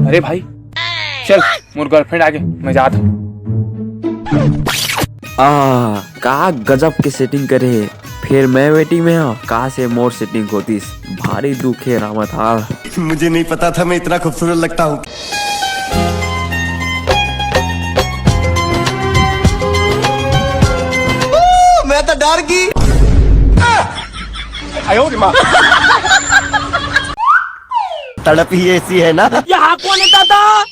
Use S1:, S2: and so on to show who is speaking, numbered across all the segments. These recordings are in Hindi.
S1: अरे भाई चल मोर गर्लफ्रेंड आगे मैं जाता हूँ।
S2: का गजब के सेटिंग करे है। फिर मैं वेटिंग में हूँ, कहाँ से मोर सेटिंग होती। भारी दुख है रामत हाल।
S3: मुझे नहीं पता था मैं इतना खूबसूरत लगता हूँ। मैं तो डर गई। तड़प ही ऐसी है ना।
S4: यहाँ कौन है दादा?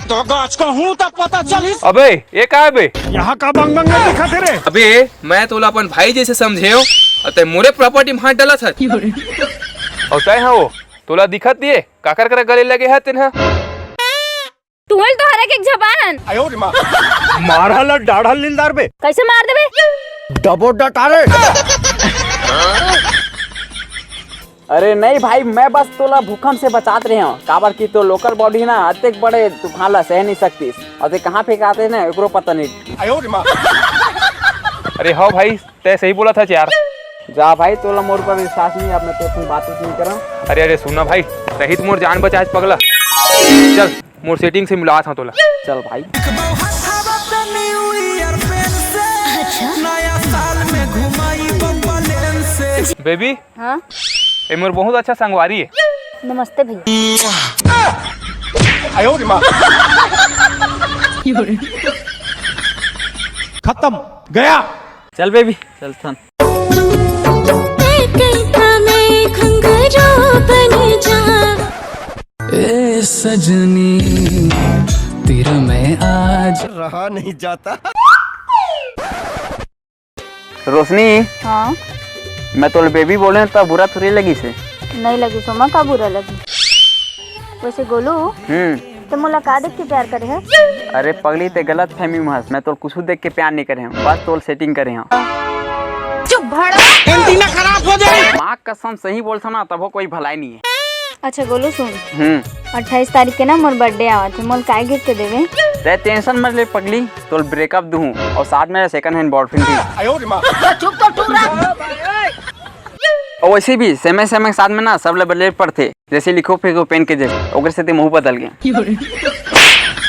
S4: तो गाछ का हूँ तब पता चलिस।
S1: अबे ये का है बे?
S4: यहाँ का बंग बंग में दिखा थे रे।
S1: अबे मैं तोला अपन भाई जैसे समझे हो अते मोरे प्रॉपर्टी में हाथ डाला था। और तय हाँ वो तोला दिखत दिए काकर कर गले लगे है तेना।
S5: तुम्हें तो हर एक जबान
S4: मार हल डाढ़ लिंदार बे।
S5: कैसे मार देबे?
S4: डबो डटारे।
S6: अरे नहीं भाई, मैं बस तोला भूकंप से बचात रहे हूँ। काबर की तो लोकल बॉडी ना अतेक बड़े तूफान ला सह नहीं सकती और ते कहाँ फेंकाते ना एकरो पता नहीं।
S1: अरे हाँ भाई तय सही बोला था यार।
S6: जा भाई, तोला मोर पर विश्वास नहीं, अब मैं तो बात नहीं कर रहा हूँ।
S1: अरे अरे सुनना भाई, सहित मोर जान बचा पगला। चल मोर सेटिंग से मिला था तोला।
S6: चल भाई।
S1: बेबी
S5: हाँ
S1: ये मोर बहुत अच्छा संगवारी है।
S5: नमस्ते भैया।
S4: खत्म गया।
S6: चल बेबी चल थन।
S7: ए सजनी तेरा मैं आज
S3: रहा नहीं जाता।
S6: रोशनी,
S5: हाँ
S6: मैं तो बेबी बोले तो बुरा थोड़ी लगी से।
S5: नहीं लगी सोमा, का बुरा लगी। वैसे गोलू तो मुलाकात देख के प्यार करे है।
S6: अरे पगली ते गलत फहमी में हंस। मैं तो कुछ देख के प्यार नहीं करे हूँ, बस तो सेटिंग करे हूँ।
S5: चुप भाड़ा।
S4: एंटीना खराब हो जाए।
S6: माँ कसम सही बोलता ना तब कोई भलाई नहीं है।
S5: अच्छा गोलू सुन, 28 तारीख के ना मोर बर्थडे आवा थे। मोल काय गिफ्ट देवे?
S6: ते टेंशन मत ले पगली, तो ब्रेकअप दूँ और साथ में सेकंड हैंड बॉयफ्रेंड भी।
S5: चुप तो टूट रहा।
S6: और वैसे भी समय समय के साथ में ना सब लेबल पर थे, जैसे लिखो फेंको पेन के जैसे ओकर से ते मुंह बदल गया।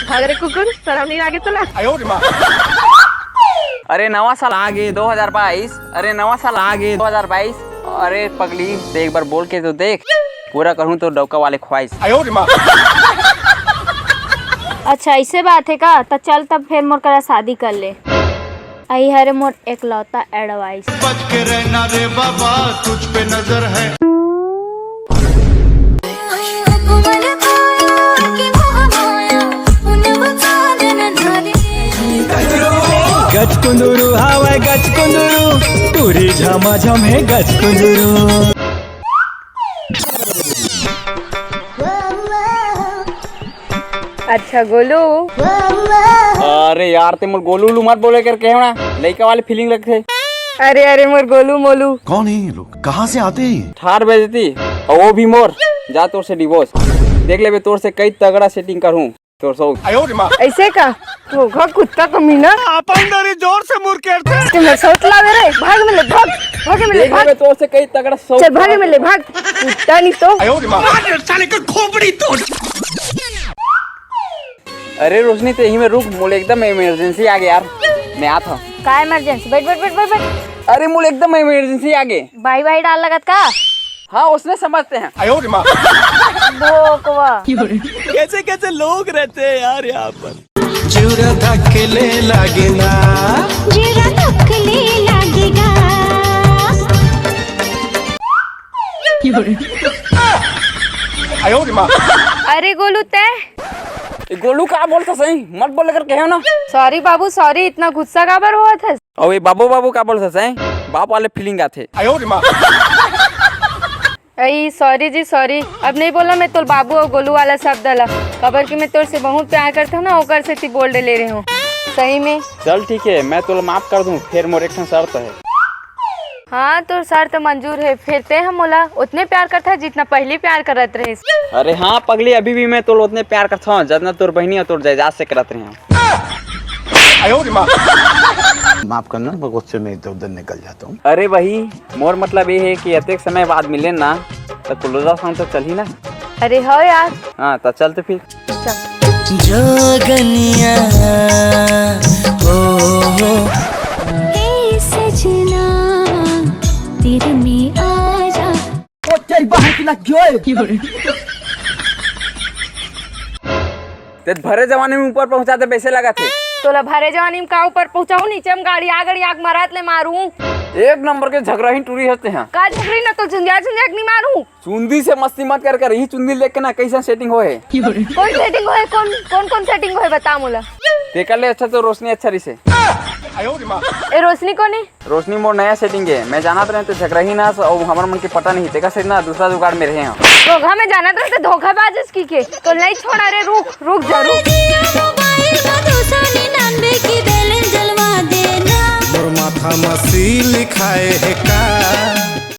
S5: भाग रे कुकुर, शर्म नहीं आगे तोला।
S6: अरे नवा साल आ गए 2022। अरे नवा साल आ गए 2022। अरे पगली ते एक बार बोल के तो देख, पूरा करूँ तो डौका वाले ख्वाहिश।
S5: अच्छा ऐसे बात है का? तो चल तब फिर मोर करा शादी कर ले। आई हरे मोर एकलौता एडवाइस।
S3: बच के रहना रे बाबा, तुझ पे नजर है।
S7: गच कुंदुरू हवा गच कुंदुरू टूरी झमा झमे गच कुंदुरू।
S5: अच्छा गोलू।
S6: अरे यार ते मोर गोलू लू मत बोले करके ना, लड़का वाले फीलिंग लगते।
S5: अरे अरे मोर गोलू मोलू।
S3: कौन है ये लोग, कहाँ से आते हैं?
S6: ठार बेजती और वो भी मोर। जा तोर से डिवोर्स देख ले, तोर से कई तगड़ा सेटिंग करूँ तोर सो।
S5: ऐसे का होगा कुत्ता कमीना।
S4: अपन दरी जोर से मुर करते।
S5: तुम्हें सोच ला मेरे। भाग मिले भाग, भाग मिले
S6: देख
S5: भाग।
S6: ले तोर से कई तगड़ा सो।
S5: चल भाग मिले भाग, कुत्ता नहीं तो।
S4: साले का खोपड़ी तोड़।
S6: अरे रोशनी ते यही में रुक, मोल एकदम इमरजेंसी आ गया यार, मैं आता हूँ।
S5: का इमरजेंसी? बैठ बैठ बैठ बैठ बैठ।
S6: अरे मोल एकदम इमरजेंसी आ गए।
S5: भाई भाई डाल लगत का?
S6: हाँ उसने समझते हैं।
S5: बोकवा।
S7: कैसे कैसे लोग रहते हैं यार यहाँ पर। जुरा धक्के लगेगा,
S5: जीरा धक्के लगेगा। अरे गोलू तय
S6: गोलू का बोलता सही मत बोले करके है ना।
S5: सॉरी बाबू सॉरी, इतना गुस्सा काबर हुआ था?
S6: और ये बाबू बाबू का बोलता सही, बाप वाले फीलिंग आते।
S5: अई सॉरी जी सॉरी, अब नहीं बोला मैं तो बाबू और गोलू वाला शब्द डाला। खबर कि मैं तोर से बहुत प्यार करता हूँ ना, ओकर से ती बोल ले रहे हूँ सही में।
S6: चल ठीक है, मैं तो माफ कर दूँ, फिर मोर एक शर्त है।
S5: हाँ तो शर्त मंजूर है। फिर ते हम मोला उतने प्यार करता है जितना पहले प्यार करत रहे।
S6: अरे हाँ पगली, अभी भी मैं तो उतने प्यार करता हूँ जितना तोर बहनी और तोर जायदाद से करत रहे हैं।
S3: माफ करना, मैं गुस्से में इधर उधर निकल जाता हूँ।
S6: अरे वही मोर मतलब ये है कि अतेक समय बाद मिले ना तो क्लोज तो चल ही ना।
S5: अरे हो यार।
S6: हाँ तो चलते फिर।
S7: जोगनिया हो
S8: हे सजना तेरे में आजा
S6: ते भरे जमाने में ऊपर पहुंचाते पैसे लगा थे।
S5: तोला भारे जवानी में का ऊपर पहुंचाऊ, नीचे में गाड़ी आग मारात ले मारू।
S6: एक नंबर के झगड़ा ही टूरी होते हैं।
S5: का झगड़ी ना तो झुंझा नहीं मारू।
S6: चुंदी से मस्ती मत कर कर, यही चुंदी लेके ना कैसा सेटिंग हो है।
S5: कौन सेटिंग हो है, कौन सेटिंग हो है बता मोला।
S6: ते कर ले अच्छा तो रोशनी अच्छा रही से।
S5: ए रोशनी कौन है?
S6: रोशनी मोर नया सेटिंग है, मैं जाना तो नहीं तो झगड़ा ही ना और हमारे मन के पता नहीं तेका से ना दूसरा जुगाड़ में रहे हैं।
S5: धोखा में जाना तो धोखाबाज इसकी के तो नहीं छोड़ा रे। रुक जरूर।
S7: मोर माथा मसी लिखाए है का